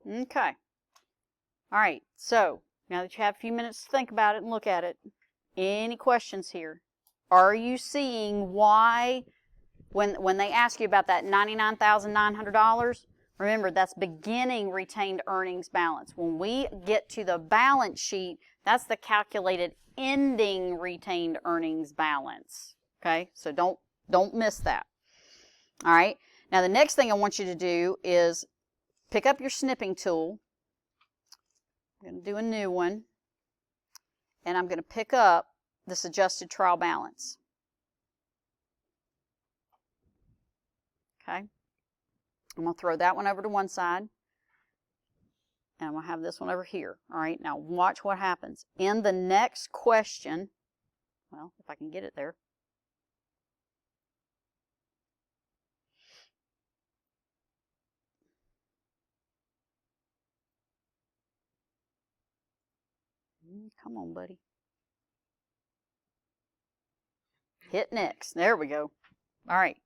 Okay. All right, so now that you have a few minutes to think about it and look at it, any questions here? Are you seeing why, when they ask you about that $99,900, remember that's beginning retained earnings balance. When we get to the balance sheet, that's the calculated ending retained earnings balance. Okay, so don't miss that. All right, now the next thing I want you to do is pick up your snipping tool. I'm going to do a new one, and I'm going to pick up this adjusted trial balance. Okay, I'm going to throw that one over to one side, and I'm going to have this one over here. All right, now watch what happens. In the next question, well, if I can get it there. Come on, buddy. Hit next. There we go. All right.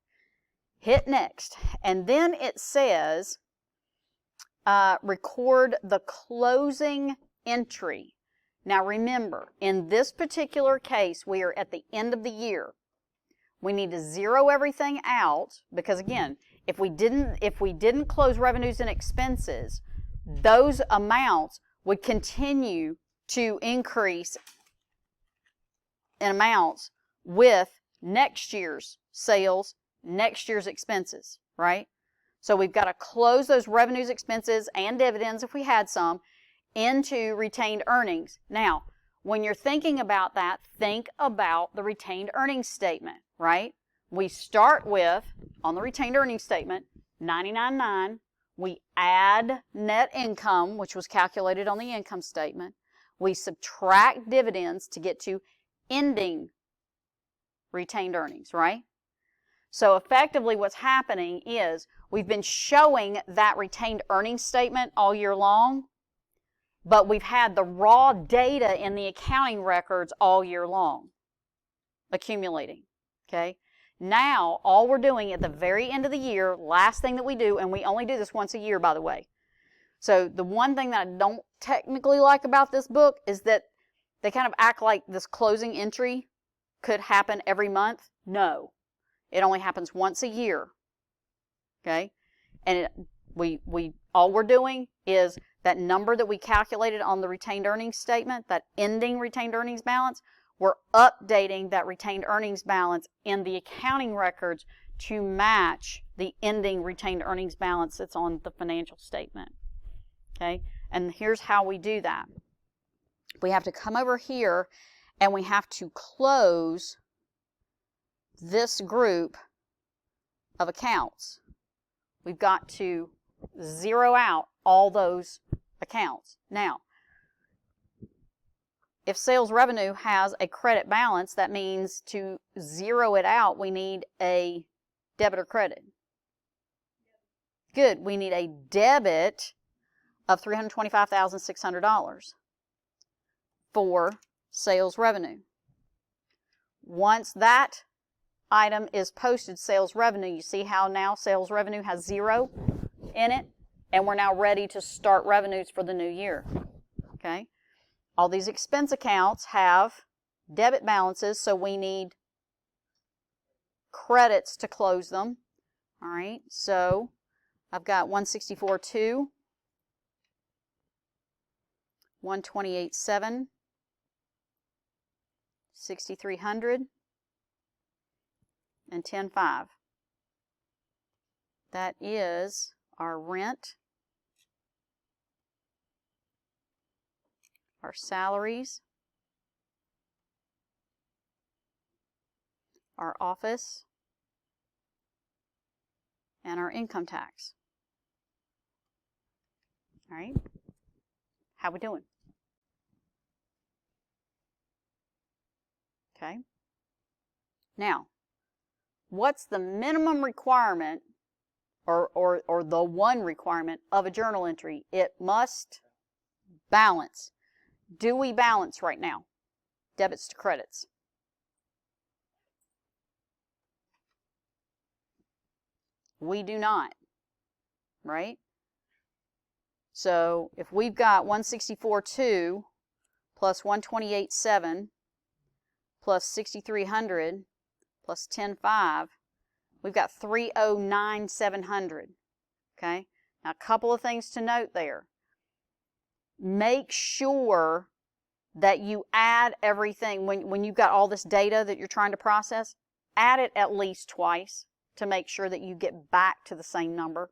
Hit next. And then it says record the closing entry. Now remember, in this particular case, we are at the end of the year. We need to zero everything out because, again, if we didn't close revenues and expenses, those amounts would continue to increase in amounts with next year's sales, next year's expenses, right? So we've got to close those revenues, expenses, and dividends, if we had some, into retained earnings. Now, when you're thinking about that, think about the retained earnings statement, right? We start with, on the retained earnings statement, $99,900. We add net income, which was calculated on the income statement. We subtract dividends to get to ending retained earnings, right? So effectively what's happening is we've been showing that retained earnings statement all year long, but we've had the raw data in the accounting records all year long, accumulating, okay? Now, all we're doing at the very end of the year, last thing that we do, and we only do this once a year, by the way. So the one thing that I don't technically like about this book is that they kind of act like this closing entry could happen every month. No, it only happens once a year, okay? And all we're doing is that number that we calculated on the retained earnings statement, that ending retained earnings balance, we're updating that retained earnings balance in the accounting records to match the ending retained earnings balance that's on the financial statement, okay? And here's how we do that. We have to come over here and we have to close this group of accounts. We've got to zero out all those accounts. Now, if sales revenue has a credit balance, that means to zero it out, we need a debit or credit. Good. We need a debit of $325,600 for sales revenue. Once that item is posted, sales revenue, you see how now sales revenue has 0 in it, and we're now ready to start revenues for the new year, okay? All these expense accounts have debit balances, so we need credits to close them. All right, so I've got 164.2, 128.7, 6,300, and 10.5. That is our rent, our salaries, our office, and our income tax. All right, how we doing? Okay. Now, what's the minimum requirement or the one requirement of a journal entry? It must balance. Do we balance right now? Debits to credits. We do not, right? So if we've got 164.2 plus 128.7 plus 6,300 plus 10.5, we've got 309,700. Okay? Now, a couple of things to note there. Make sure that you add everything, when you've got all this data that you're trying to process, add it at least twice to make sure that you get back to the same number.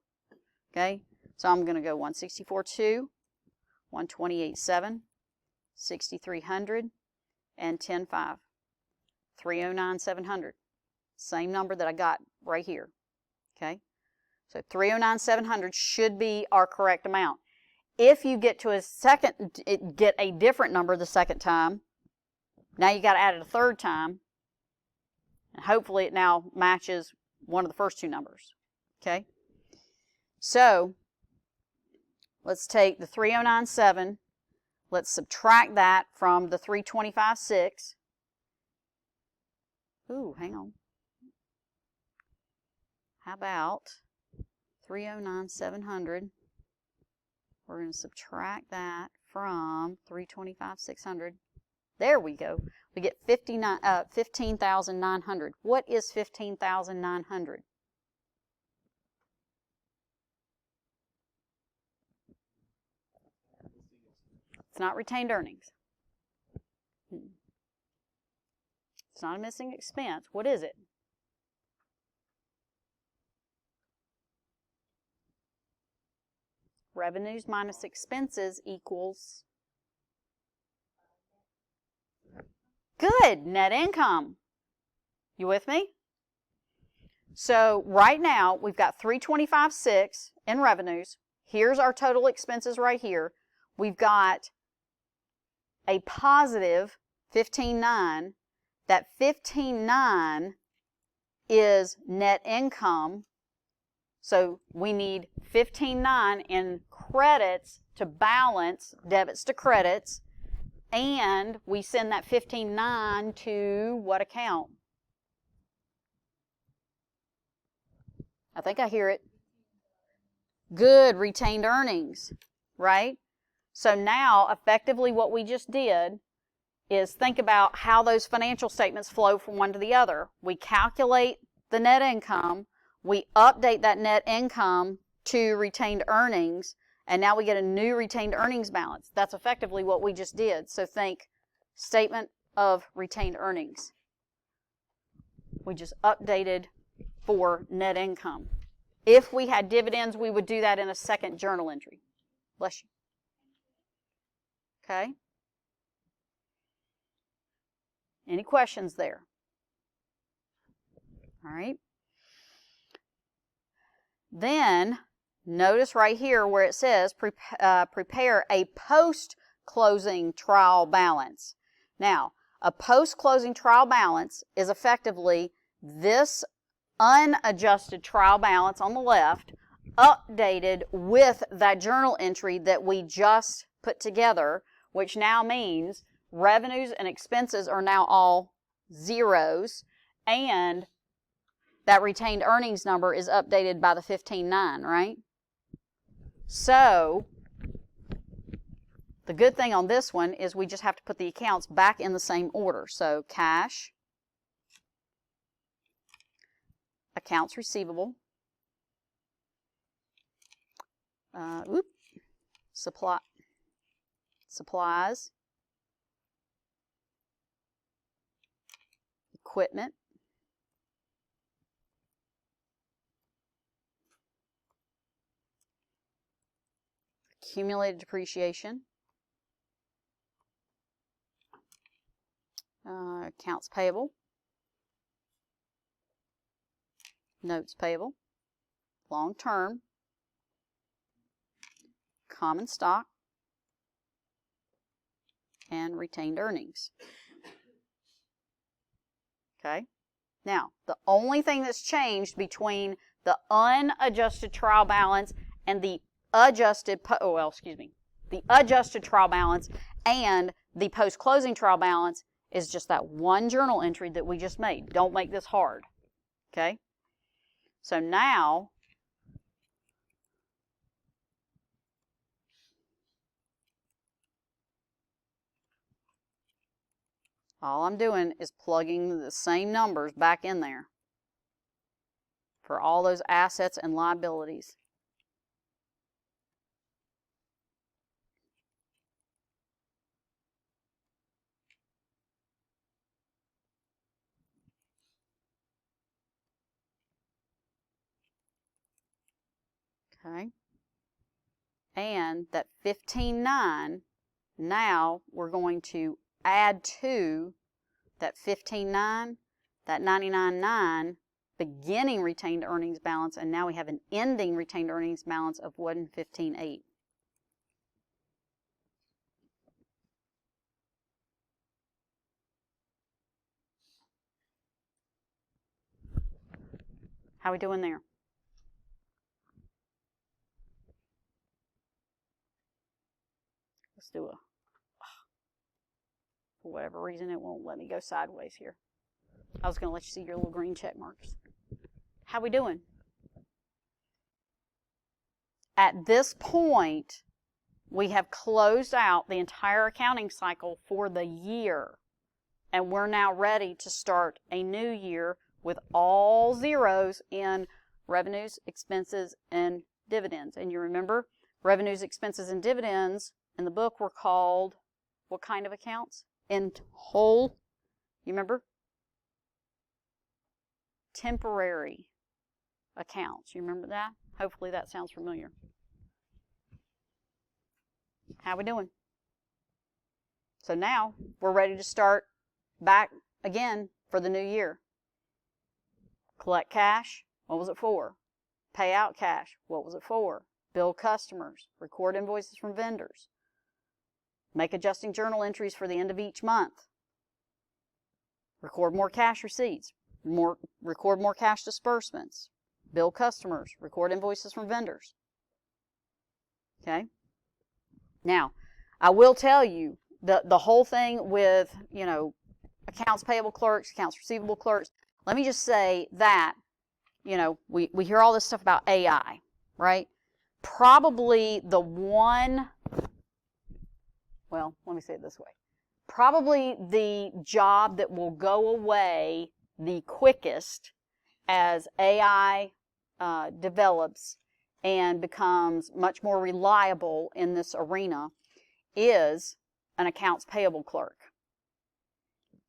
Okay? So I'm going to go 164.2, 128.7, 6,300, and 10.5. 309,700. Same number that I got right here. Okay? So 309,700 should be our correct amount. If you get to get a different number the second time, now you got to add it a third time, and hopefully it now matches one of the first two numbers. Okay? So let's take the 309.7. Let's subtract that from the 325.6. Ooh, hang on. How about 309,700? We're going to subtract that from 325,600. There we go. We get 15,900. What is 15,900? It's not retained earnings. It's not a missing expense. What is it? Revenues minus expenses equals, good, net income. You with me? So right now we've got 325.6 in revenues. Here's our total expenses right here. We've got a positive 15.9. That 15.9 is net income. So we need 15.9 in credits to balance debits to credits, and we send that 15.9 to what account? I think I hear it. Good, retained earnings, right? So now, effectively what we just did is think about how those financial statements flow from one to the other. We calculate the net income, we update that net income to retained earnings, and now we get a new retained earnings balance. That's effectively what we just did. So think statement of retained earnings. We just updated for net income. If we had dividends, we would do that in a second journal entry. Bless you. Okay? Any questions there? All right. Then, notice right here where it says prepare a post-closing trial balance. Now, a post-closing trial balance is effectively this unadjusted trial balance on the left updated with that journal entry that we just put together, which now means revenues and expenses are now all zeros, and that retained earnings number is updated by the 15.9, right? So the good thing on this one is we just have to put the accounts back in the same order. So cash, accounts receivable, supplies, equipment, accumulated depreciation, accounts payable, notes payable, long term, common stock, and retained earnings. Okay? Now, the only thing that's changed between the unadjusted trial balance and the adjusted trial balance and the post-closing trial balance is just that one journal entry that we just made. Don't make this hard. Okay? So now, All I'm doing is plugging the same numbers back in there for all those assets and liabilities. Okay. And that 15.9, now we're going to add to that 15.9, that 99.9 beginning retained earnings balance, and now we have an ending retained earnings balance of 115.8. How are we doing there? Let's do a, for whatever reason, it won't let me go sideways here. I was going to let you see your little green check marks. How are we doing? At this point, we have closed out the entire accounting cycle for the year. And we're now ready to start a new year with all zeros in revenues, expenses, and dividends. And you remember, revenues, expenses, and dividends in the book were called what kind of accounts? In whole, you remember? Temporary accounts. You remember that? Hopefully that sounds familiar. How we doing? So now we're ready to start back again for the new year. Collect cash. What was it for? Pay out cash. What was it for? Bill customers. Record invoices from vendors. Make adjusting journal entries for the end of each month. Record more cash receipts. Record more cash disbursements. Bill customers. Record invoices from vendors. Okay? Now, I will tell you, the whole thing with, accounts payable clerks, accounts receivable clerks, let me just say that, we hear all this stuff about AI, right? Probably the one, well, let me say it this way. Probably the job that will go away the quickest as AI develops and becomes much more reliable in this arena is an accounts payable clerk.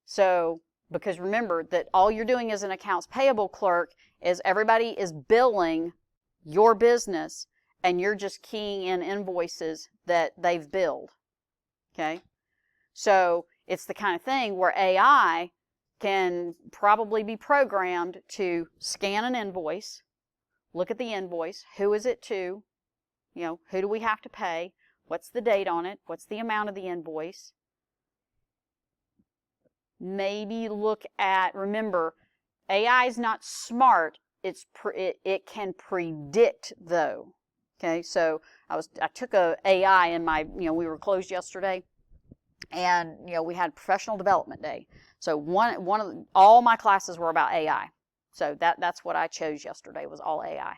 So, because remember that all you're doing as an accounts payable clerk is everybody is billing your business and you're just keying in invoices that they've billed. Okay? So, it's the kind of thing where AI can probably be programmed to scan an invoice, look at the invoice, who is it to, who do we have to pay, what's the date on it, what's the amount of the invoice. Maybe look at, remember, AI is not smart, it can predict though. Okay, so I took a AI in my, we were closed yesterday, and we had professional development day. So all my classes were about AI. So that's what I chose yesterday, was all AI.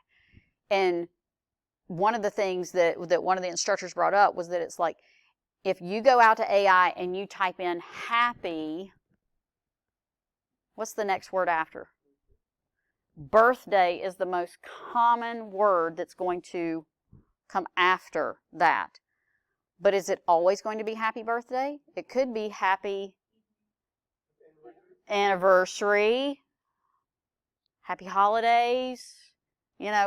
And one of the things that one of the instructors brought up was that it's like, if you go out to AI and you type in happy, what's the next word after? Birthday is the most common word that's going to come after that. But is it always going to be happy birthday? It could be happy anniversary, happy holidays,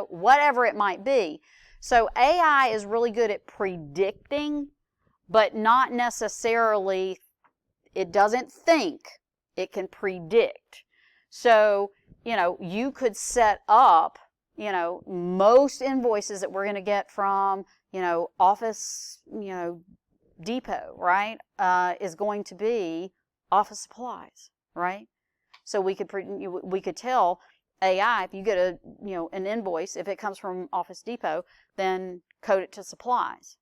whatever it might be. So AI is really good at predicting, but not necessarily, it doesn't think, it can predict. So, you could set up, most invoices that we're going to get from, Office, Depot, right, is going to be office supplies, right? So we could tell AI, if you get an invoice, if it comes from Office Depot, then code it to supplies.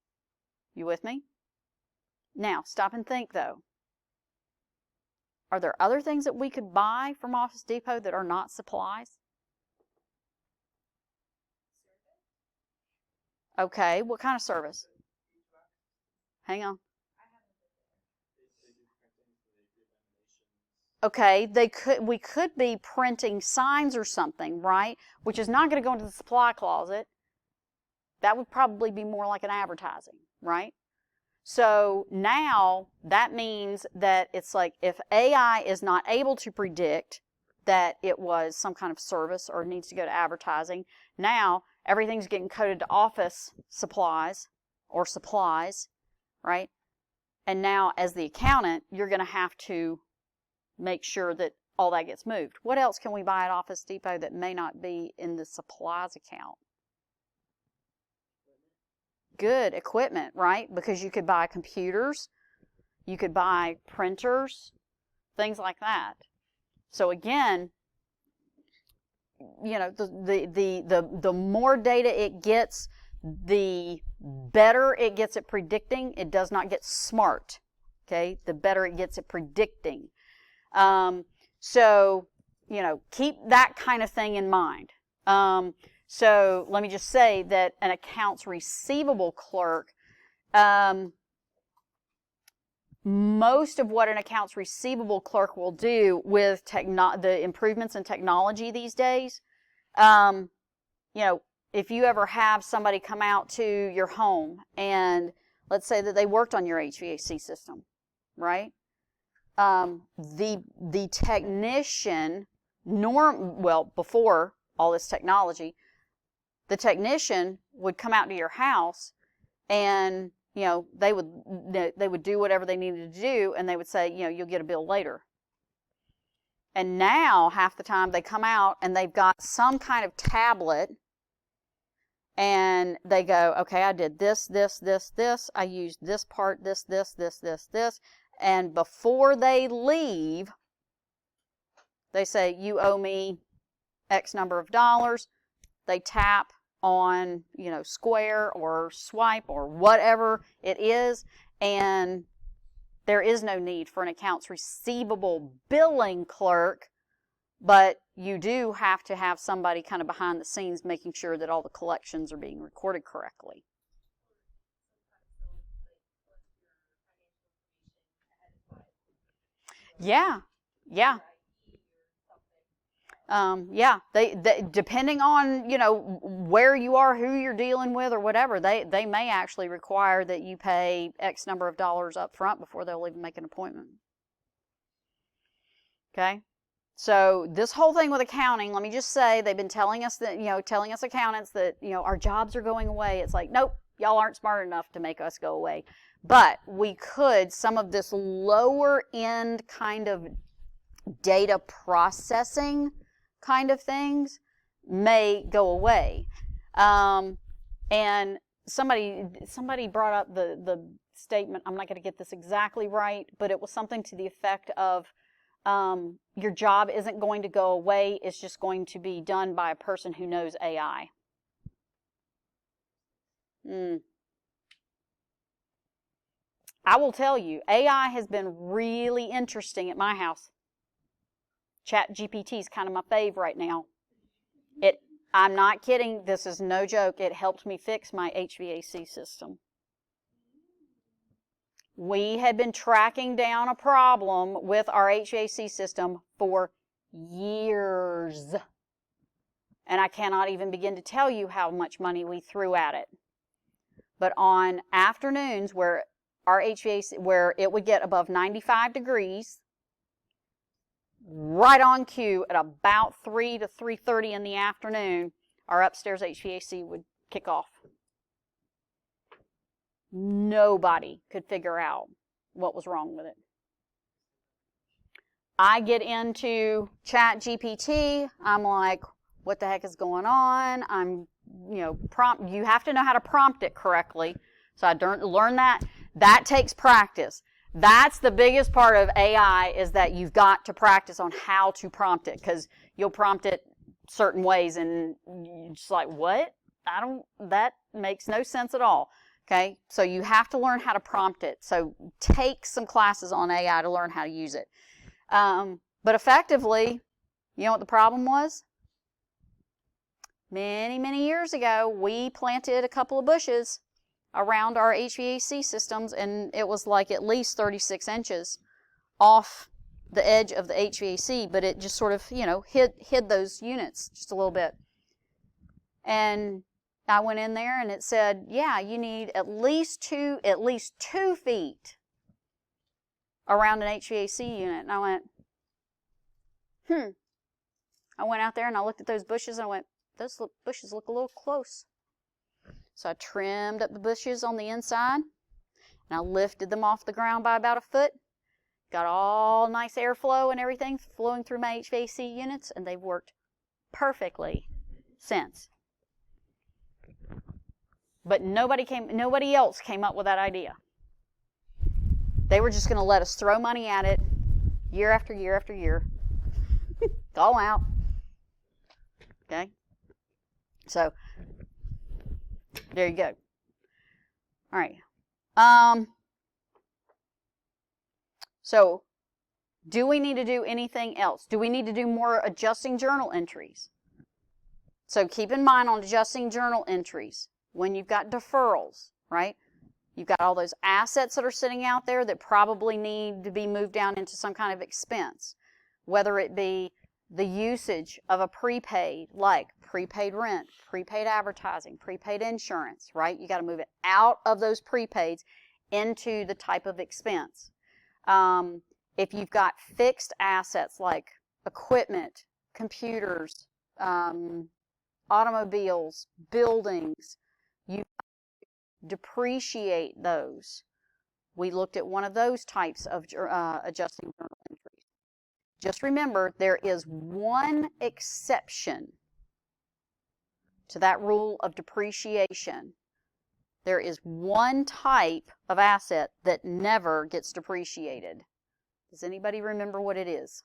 You with me? Now, stop and think though. Are there other things that we could buy from Office Depot that are not supplies? Okay, what kind of service? Hang on. okay, we could be printing signs or something, right? Which is not going to go into the supply closet. That would probably be more like an advertising, right? So now that means that it's like if AI is not able to predict that it was some kind of service or needs to go to advertising, now everything's getting coded to office supplies or supplies, right? And now as the accountant, you're going to have to make sure that all that gets moved. What else can we buy at Office Depot that may not be in the supplies account? Good, equipment, right? Because you could buy computers, you could buy printers, things like that. So again, you know, the more data it gets, the better it gets at predicting. It does not get smart, okay? The better it gets at predicting. So, you know, keep that kind of thing in mind. So let me just say that an accounts receivable clerk, most of what an accounts receivable clerk will do with the improvements in technology these days, you know, if you ever have somebody come out to your home and let's say that they worked on your HVAC system, right? The technician, before all this technology, the technician would come out to your house and, you know, they would do whatever they needed to do and they would say, you know, you'll get a bill later. And now half the time they come out and they've got some kind of tablet and they go, okay, I did this, I used this part, this, and before they leave, they say, you owe me X number of dollars. They tap on, you know, Square or Swipe or whatever it is, and there is no need for an accounts receivable billing clerk, but you do have to have somebody kind of behind the scenes making sure that all the collections are being recorded correctly. Yeah. They depending on, you know, where you are, who you're dealing with or whatever, they may actually require that you pay X number of dollars up front before they'll even make an appointment. Okay? So this whole thing with accounting, let me just say, they've been telling us that, you know, telling us accountants that, you know, our jobs are going away. It's like, nope, y'all aren't smart enough to make us go away. But we could, some of this lower end kind of data processing kind of things may go away. And somebody brought up the statement, I'm not going to get this exactly right, but it was something to the effect of your job isn't going to go away, it's just going to be done by a person who knows AI. I will tell you, AI has been really interesting at my house. ChatGPT is kind of my fave right now. I'm not kidding, this is no joke, it helped me fix my HVAC system. We had been tracking down a problem with our HVAC system for years. And I cannot even begin to tell you how much money we threw at it. But on afternoons where our HVAC, where it would get above 95 degrees, right on cue at about 3 to 3:30 in the afternoon, our upstairs HVAC would kick off. Nobody could figure out what was wrong with it. I get into ChatGPT. I'm like, what the heck is going on? You have to know how to prompt it correctly. So I learned that. That takes practice. That's the biggest part of AI, is that you've got to practice on how to prompt it, because you'll prompt it certain ways and you're just like, what? That makes no sense at all. Okay, so you have to learn how to prompt it. So take some classes on AI to learn how to use it. But effectively, you know what the problem was? Many, many years ago, we planted a couple of bushes around our HVAC systems, and it was like at least 36 inches off the edge of the HVAC, but it just sort of, you know, hid those units just a little bit. And I went in there and it said, yeah, you need at least 2 feet around an HVAC unit. And I went, I went out there and I looked at those bushes and I went, those bushes look a little close. So I trimmed up the bushes on the inside and I lifted them off the ground by about 1 foot. Got all nice airflow and everything flowing through my HVAC units, and they've worked perfectly since. But nobody else came up with that idea. They were just going to let us throw money at it year after year after year. All out. Okay? So, there you go. All right. So, do we need to do anything else? Do we need to do more adjusting journal entries? So, keep in mind on adjusting journal entries, when you've got deferrals, right? You've got all those assets that are sitting out there that probably need to be moved down into some kind of expense, whether it be the usage of a prepaid, like prepaid rent, prepaid advertising, prepaid insurance, right? You got to move it out of those prepaids into the type of expense. If you've got fixed assets like equipment, computers, automobiles, buildings, you depreciate those. We looked at one of those types of adjusting journal entries. Just remember, there is one exception to that rule of depreciation. There is one type of asset that never gets depreciated. Does anybody remember what it is?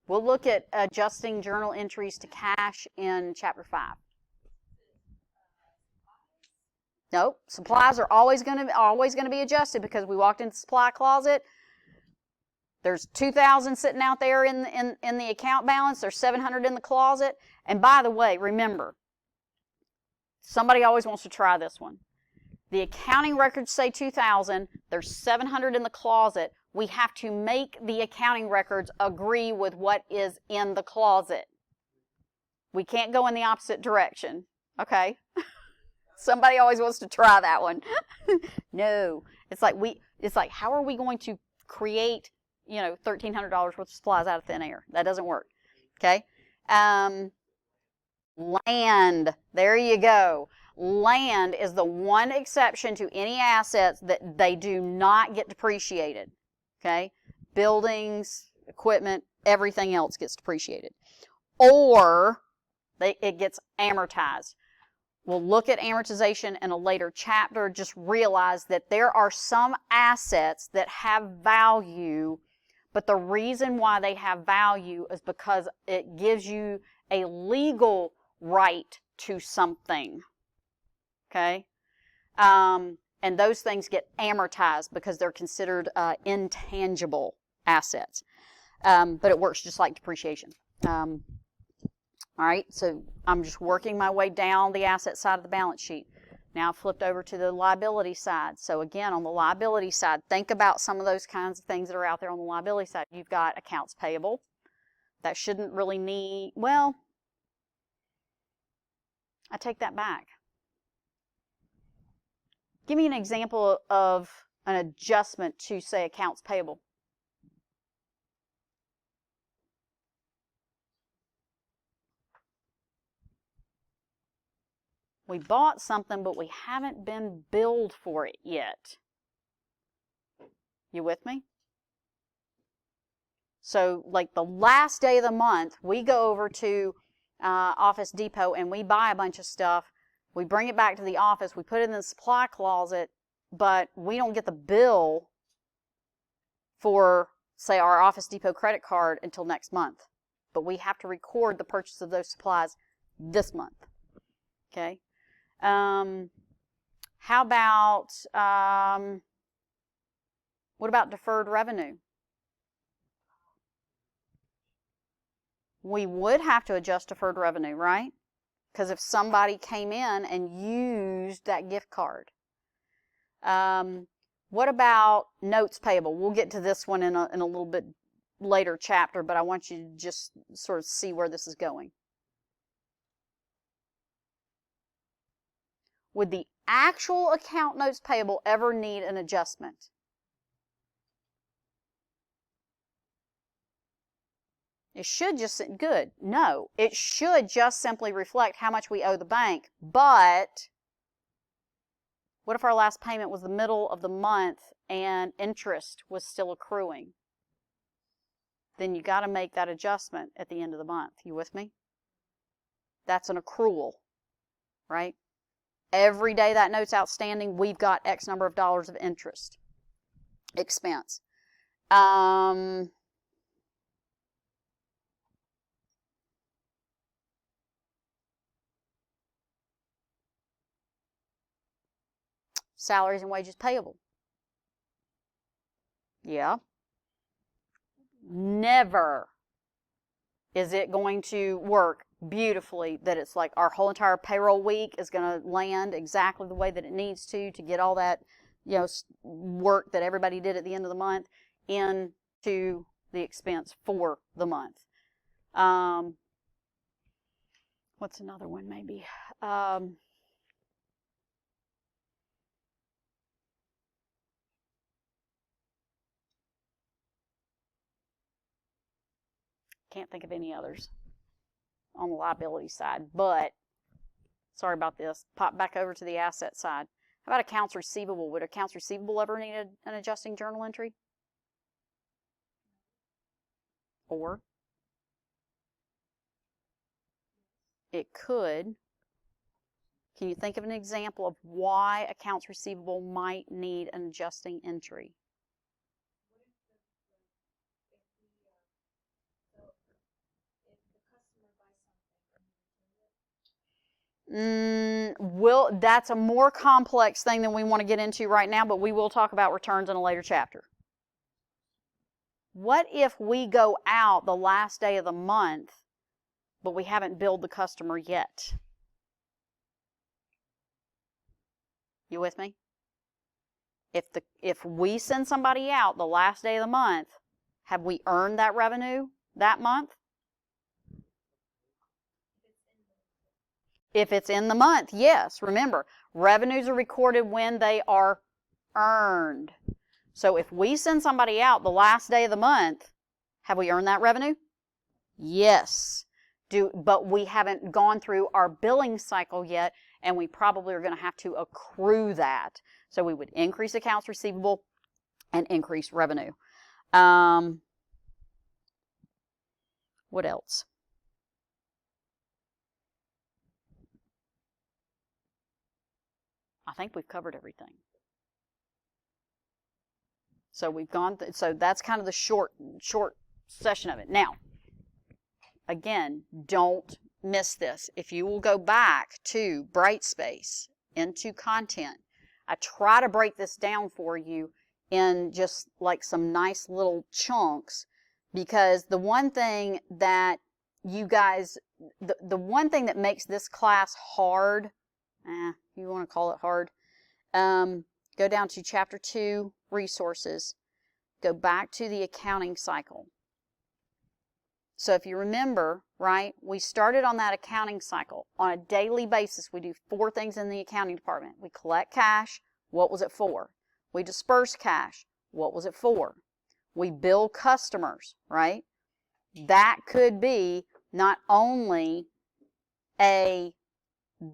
We'll look at adjusting journal entries to cash in Chapter 5. Nope, supplies are always going to be adjusted because we walked into the supply closet. There's $2,000 sitting out there in the account balance. There's $700 in the closet. And by the way, remember, somebody always wants to try this one. The accounting records say $2,000. There's $700 in the closet. We have to make the accounting records agree with what is in the closet. We can't go in the opposite direction. Okay? Somebody always wants to try that one. No. It's like how are we going to create, $1,300 worth of supplies out of thin air? That doesn't work. Okay? Land. There you go. Land is the one exception to any assets that they do not get depreciated. Okay? Buildings, equipment, everything else gets depreciated. Or it gets amortized. We'll look at amortization in a later chapter. Just realize that there are some assets that have value, but the reason why they have value is because it gives you a legal right to something. Okay? And those things get amortized because they're considered intangible assets. But it works just like depreciation. All right, so I'm just working my way down the asset side of the balance sheet. Now I've flipped over to the liability side. So again, on the liability side, think about some of those kinds of things that are out there on the liability side. You've got accounts payable. That shouldn't really need, well, I take that back. Give me an example of an adjustment to, say, accounts payable. We bought something, but we haven't been billed for it yet. You with me? So, like the last day of the month, we go over to Office Depot and we buy a bunch of stuff. We bring it back to the office. We put it in the supply closet, but we don't get the bill for, say, our Office Depot credit card until next month. But we have to record the purchase of those supplies this month. Okay? How about, what about deferred revenue? we would have to adjust deferred revenue, right? Because if somebody came in and used that gift card. What about notes payable? We'll get to this one in a little bit later chapter, but I want you to just sort of see where this is going. Would the actual account notes payable ever need an adjustment? It should just, good. No, it should just simply reflect how much we owe the bank, but what if our last payment was the middle of the month and interest was still accruing? Then you got to make that adjustment at the end of the month. You with me? That's an accrual, right? Every day that note's outstanding, we've got X number of dollars of interest expense. Salaries and wages payable. Yeah. Never is it going to work beautifully that it's like our whole entire payroll week is going to land exactly the way that it needs to get all that, you know, work that everybody did at the end of the month into the expense for the month. What's another one maybe? Can't think of any others on the liability side, but sorry about this. Pop back over to the asset side. How about accounts receivable? Would accounts receivable ever need an adjusting journal entry? Or it could. Can you think of an example of why accounts receivable might need an adjusting entry? That's a more complex thing than we want to get into right now, but we will talk about returns in a later chapter. What if we go out the last day of the month, but we haven't billed the customer yet? You with me? If we send somebody out the last day of the month, have we earned that revenue that month? If it's in the month, yes. Remember, revenues are recorded when they are earned. So if we send somebody out the last day of the month, have we earned that revenue? Yes. But we haven't gone through our billing cycle yet, and we probably are going to have to accrue that. So we would increase accounts receivable and increase revenue. What else? I think we've covered everything. So we've gone, so that's kind of the short session of it. Now, again, don't miss this. If you will go back to Brightspace, into content, I try to break this down for you in just like some nice little chunks, because the one thing that you guys, the one thing that makes this class hard, you want to call it hard, go down to Chapter 2, Resources, go back to the accounting cycle. So if you remember, right, we started on that accounting cycle. On a daily basis, we do 4 things in the accounting department. We collect cash. What was it for? We disperse cash. What was it for? We bill customers, right? That could be not only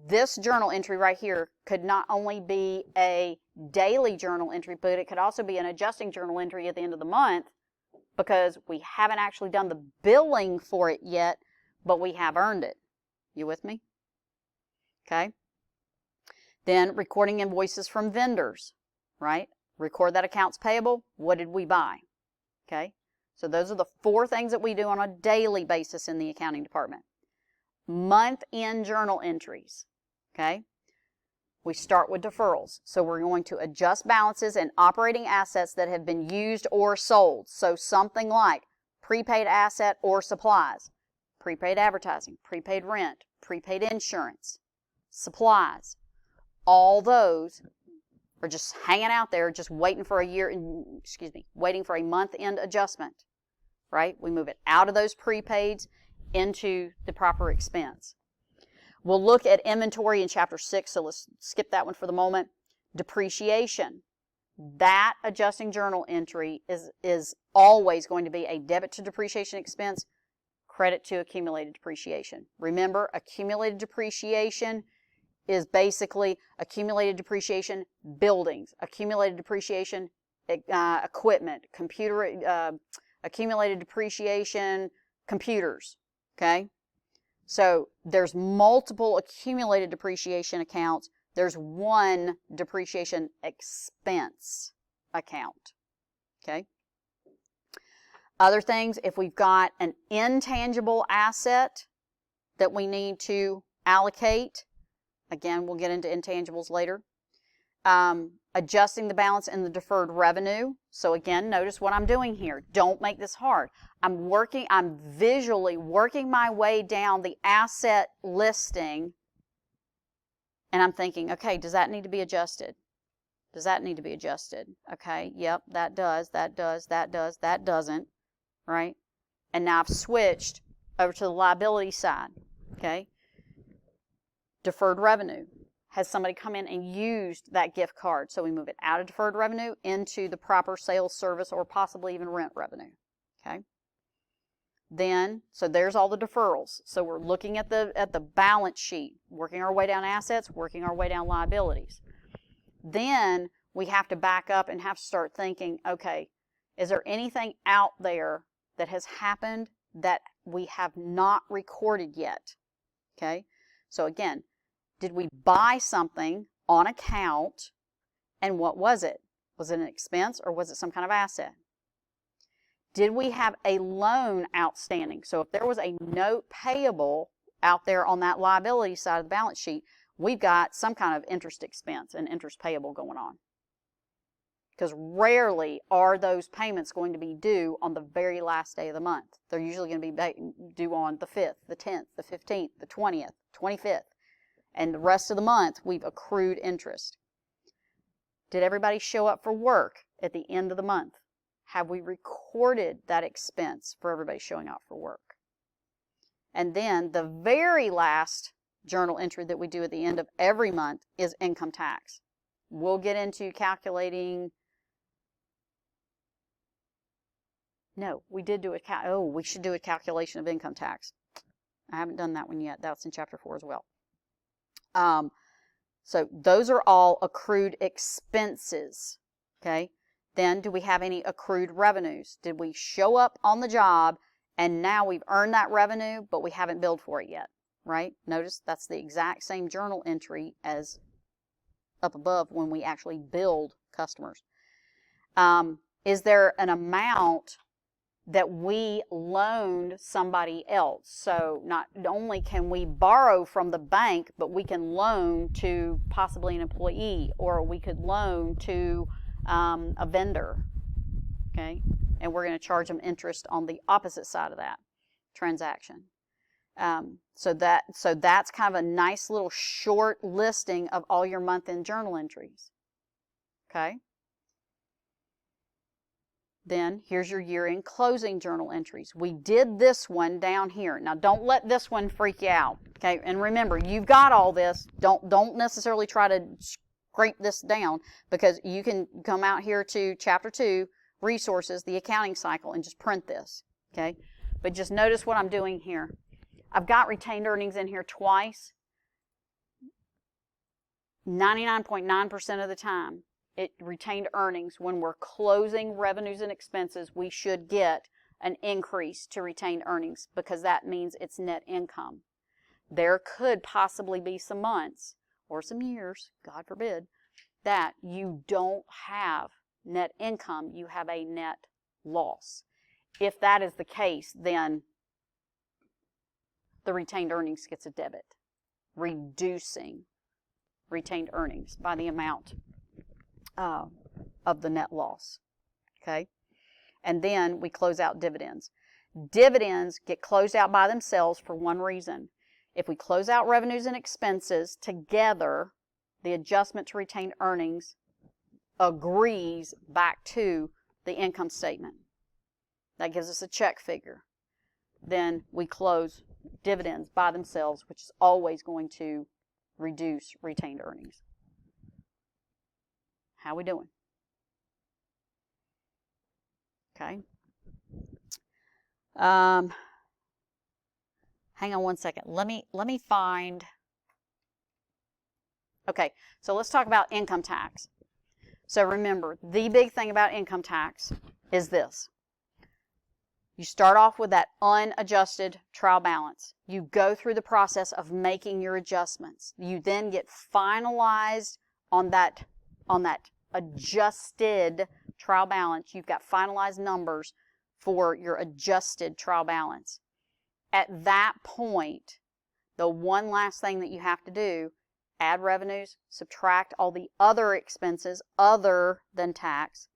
this journal entry right here could not only be a daily journal entry, but it could also be an adjusting journal entry at the end of the month, because we haven't actually done the billing for it yet, but we have earned it. You with me? Okay. Then recording invoices from vendors, right? Record that accounts payable. What did we buy? Okay. So those are the 4 things that we do on a daily basis in the accounting department. Month-end journal entries, okay? We start with deferrals. So we're going to adjust balances and operating assets that have been used or sold. So something like prepaid asset or supplies. prepaid advertising, prepaid rent, prepaid insurance, supplies. All those are just hanging out there, just waiting for waiting for a month-end adjustment, right? We move it out of those prepaids into the proper expense. We'll look at inventory in Chapter 6, so let's skip that one for the moment. Depreciation. That adjusting journal entry is always going to be a debit to depreciation expense, credit to accumulated depreciation. Remember, accumulated depreciation is basically accumulated depreciation buildings, accumulated depreciation equipment, accumulated depreciation computers, okay? So there's multiple accumulated depreciation accounts. There's one depreciation expense account, okay? Other things, if we've got an intangible asset that we need to allocate, again, we'll get into intangibles later. Adjusting the balance in the deferred revenue. So again, notice what I'm doing here. Don't make this hard. I'm visually working my way down the asset listing, and I'm thinking, okay, does that need to be adjusted? Does that need to be adjusted? Okay, yep, that does, that doesn't, right? And now I've switched over to the liability side, okay? Deferred revenue. Has somebody come in and used that gift card? So we move it out of deferred revenue into the proper sales, service, or possibly even rent revenue, okay? Then, so there's all the deferrals. So we're looking at the balance sheet, working our way down assets, working our way down liabilities. Then we have to back up and have to start thinking, okay, is there anything out there that has happened that we have not recorded yet? Okay, so again, did we buy something on account, and what was it? Was it an expense or was it some kind of asset? Did we have a loan outstanding? So if there was a note payable out there on that liability side of the balance sheet, we've got some kind of interest expense and interest payable going on. Because rarely are those payments going to be due on the very last day of the month. They're usually going to be due on the 5th, the 10th, the 15th, the 20th, 25th. And the rest of the month, we've accrued interest. Did everybody show up for work at the end of the month? Have we recorded that expense for everybody showing up for work? And then the very last journal entry that we do at the end of every month is income tax. We'll get into calculating. No, we did do we should do a calculation of income tax. I haven't done that one yet. That's in Chapter 4 as well. So those are all accrued expenses, okay? Then do we have any accrued revenues? Did we show up on the job and now we've earned that revenue, but we haven't billed for it yet, right? Notice that's the exact same journal entry as up above when we actually billed customers. Is there an amount that we loaned somebody else? So not only can we borrow from the bank, but we can loan to possibly an employee, or we could loan to a vendor, okay? And we're going to charge them interest on the opposite side of that transaction. So that's kind of a nice little short listing of all your month-end journal entries, okay? Then here's your year-end closing journal entries. We did this one down here. Now don't let this one freak you out, okay? And remember, you've got all this. Don't necessarily try to scrape this down, because you can come out here to Chapter 2, Resources, the accounting cycle, and just print this, okay? But just notice what I'm doing here. I've got retained earnings in here twice. 99.9% of the time, retained earnings, when we're closing revenues and expenses, we should get an increase to retained earnings, because that means it's net income. There could possibly be some months or some years, God forbid, that you don't have net income, you have a net loss. If that is the case, then the retained earnings gets a debit, reducing retained earnings by the amount of the net loss, okay? And then we close out dividends. Dividends get closed out by themselves for one reason. If we close out revenues and expenses together, the adjustment to retained earnings agrees back to the income statement. That gives us a check figure. Then we close dividends by themselves, which is always going to reduce retained earnings. How we doing? Okay. Hang on one second. Let me find. Okay, so let's talk about income tax. So remember, the big thing about income tax is this. You start off with that unadjusted trial balance. You go through the process of making your adjustments. You then get finalized on that adjusted trial balance. You've got finalized numbers for your adjusted trial balance. At that point, the one last thing that you have to do, add revenues, subtract all the other expenses other than tax,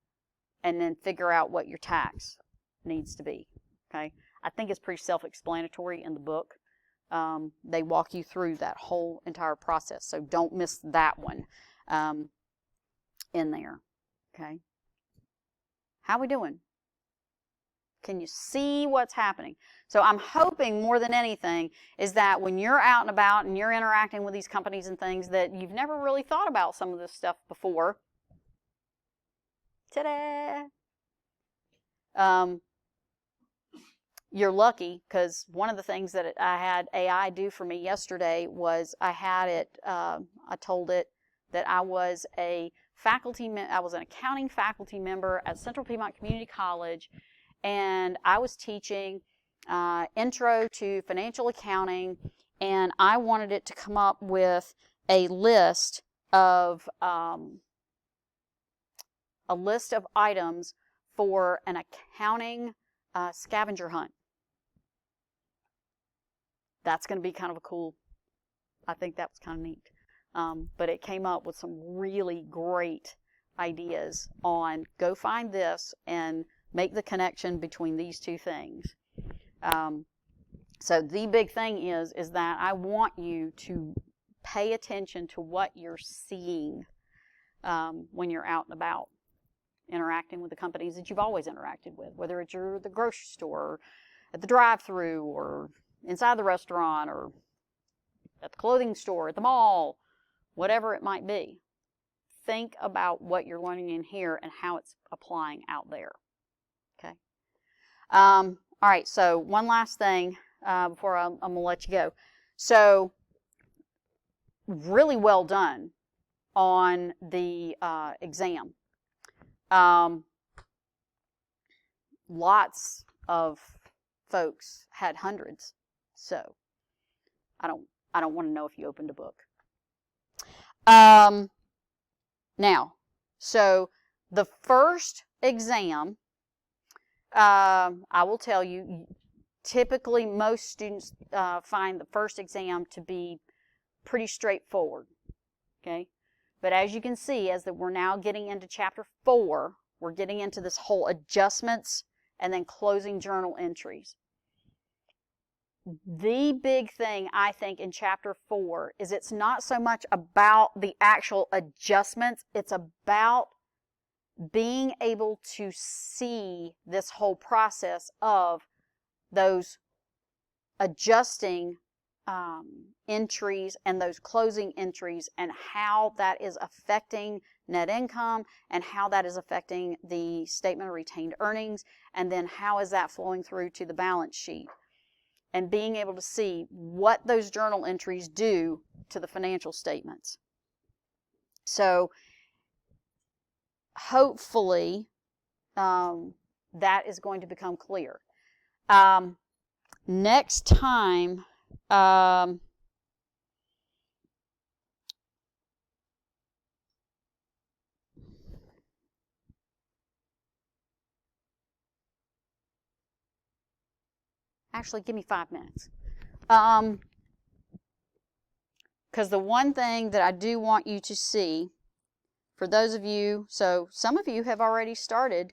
and then figure out what your tax needs to be. Okay, I think it's pretty self-explanatory in the book. They walk you through that whole entire process, so don't miss that one in there. Okay, how we doing? Can you see what's happening? So I'm hoping more than anything is that when you're out and about and you're interacting with these companies and things that you've never really thought about some of this stuff before. Ta-da! You're lucky, because one of the things that I had AI do for me yesterday was I told it that I was an accounting faculty member at Central Piedmont Community College, and I was teaching intro to financial accounting, and I wanted it to come up with a list of items for an accounting scavenger hunt. That's going to be kind of a cool, I think that was kind of neat. But it came up with some really great ideas on go find this and make the connection between these two things. So the big thing is that I want you to pay attention to what you're seeing when you're out and about, interacting with the companies that you've always interacted with, whether it's the grocery store, or at the drive-thru, or inside the restaurant, or at the clothing store, at the mall, whatever it might be. Think about what you're learning in here and how it's applying out there. Okay. All right, so one last thing before I'm going to let you go. So, really well done on the exam. Lots of folks had hundreds, so I don't want to know if you opened a book. Now, so the first exam, I will tell you, typically most students find the first exam to be pretty straightforward, okay? But as you can see, we're now getting into Chapter 4, we're getting into this whole adjustments and then closing journal entries. The big thing, I think, in Chapter 4 is it's not so much about the actual adjustments, it's about being able to see this whole process of those adjusting entries and those closing entries, and how that is affecting net income, and how that is affecting the statement of retained earnings, and then how is that flowing through to the balance sheet, and being able to see what those journal entries do to the financial statements. So hopefully that is going to become clear. Next time, actually, give me 5 minutes. Because the one thing that I do want you to see, for those of you, so some of you have already started.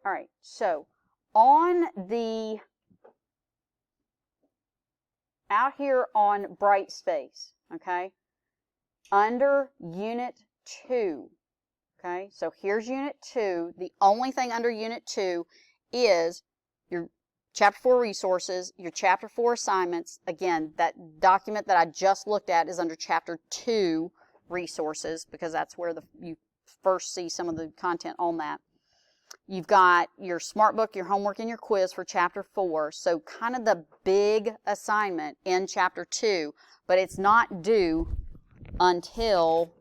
All right, so on the, out here on Brightspace, okay, under Unit 2, okay, so here's Unit 2. The only thing under Unit 2 is your Chapter 4 resources, your Chapter 4 assignments. Again, that document that I just looked at is under Chapter 2 resources because that's where you first see some of the content on that. You've got your smart book, your homework, and your quiz for Chapter 4. So kind of the big assignment in Chapter 2, but it's not due until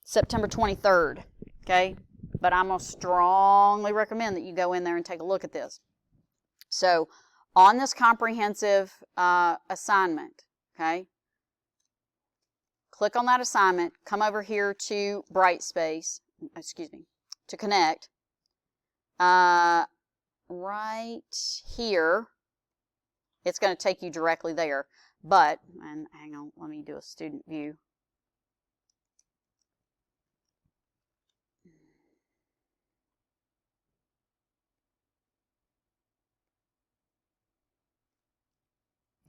September 23rd, okay? But I'm going to strongly recommend that you go in there and take a look at this. So on this comprehensive assignment, okay, click on that assignment, come over here to Brightspace, to Connect. Right here, it's going to take you directly there. But, and hang on, let me do a student view.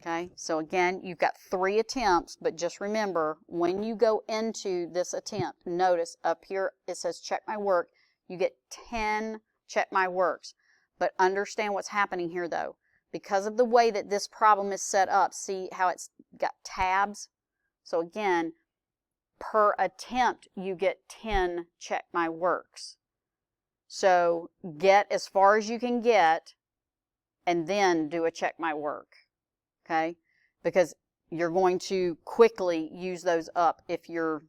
Okay, so again, you've got 3 attempts, but just remember, when you go into this attempt, notice up here it says check my work. You get 10 check my works. But understand what's happening here though. Because of the way that this problem is set up, see how it's got tabs? So again, per attempt, you get 10 check my works. So get as far as you can get, and then do a check my work. Okay, because you're going to quickly use those up if you're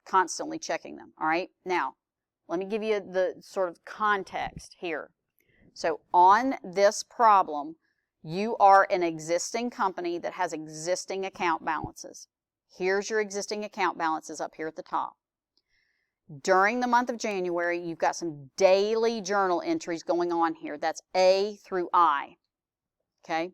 constantly checking them. All right, now let me give you the sort of context here. So on this problem, you are an existing company that has existing account balances. Here's your existing account balances up here at the top. During the month of January, you've got some daily journal entries going on here. That's A through I. Okay.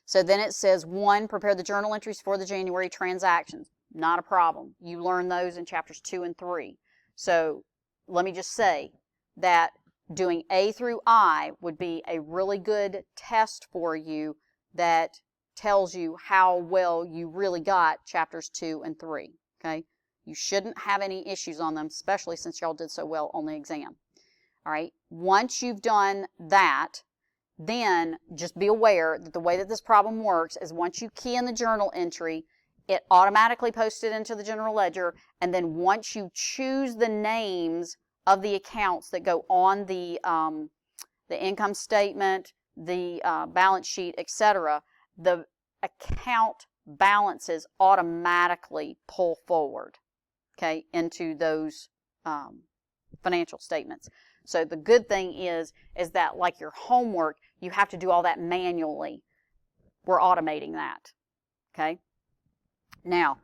So then it says 1, prepare the journal entries for the January transactions. Not a problem. You learn those in chapters 2 and 3. So let me just say that doing A through I would be a really good test for you that tells you how well you really got chapters 2 and 3. Okay? You shouldn't have any issues on them, especially since y'all did so well on the exam. All right? Once you've done that, then just be aware that the way that this problem works is once you key in the journal entry, it automatically posts it into the general ledger, and then once you choose the names of the accounts that go on the income statement, the balance sheet, etc., the account balances automatically pull forward, okay, into those financial statements. So the good thing is that like your homework, you have to do all that manually. We're automating that, okay? Now,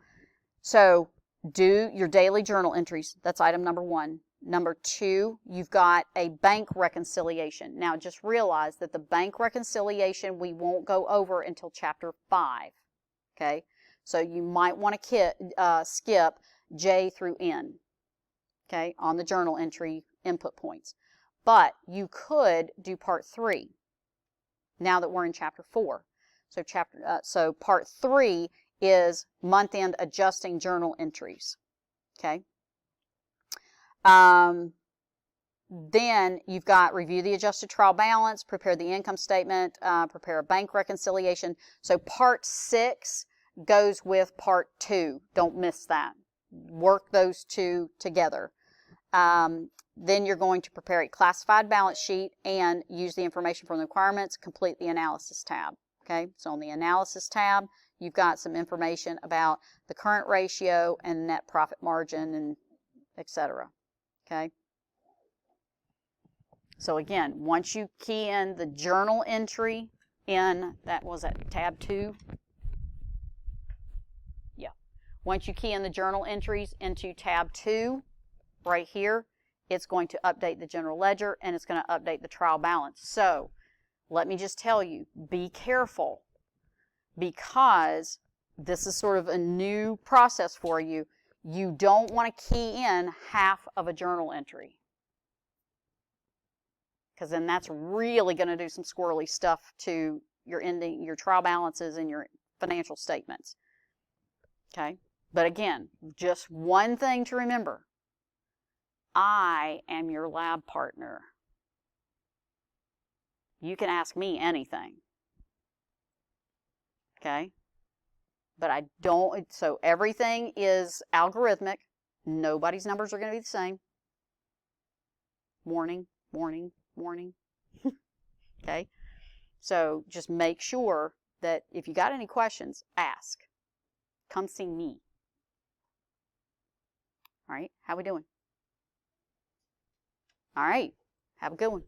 so do your daily journal entries. That's item number 1. Number 2, you've got a bank reconciliation. Now, just realize that the bank reconciliation we won't go over until chapter 5, okay? So you might want to skip J through N, okay, on the journal entry input points. But you could do part 3 now that we're in chapter 4. So part 3 is month-end adjusting journal entries, okay? Then you've got review the adjusted trial balance, prepare the income statement, prepare a bank reconciliation. So part 6 goes with part 2. Don't miss that. Work those 2 together. Then you're going to prepare a classified balance sheet and use the information from the requirements, complete the analysis tab. Okay, so on the analysis tab, you've got some information about the current ratio and net profit margin and etc. Okay. So again, once you key in the journal entry in, that was at tab 2. Yeah. Once you key in the journal entries into tab 2, right here, it's going to update the general ledger and it's going to update the trial balance. So let me just tell you, be careful, because this is sort of a new process for you. You don't want to key in half of a journal entry, because then that's really going to do some squirrely stuff to your trial balances and your financial statements. Okay? But again, just one thing to remember. I am your lab partner. You can ask me anything. Okay? But I don't, so everything is algorithmic. Nobody's numbers are going to be the same. Warning, warning, warning. Okay? So just make sure that if you got any questions, ask. Come see me. All right? How we doing? All right. Have a good one.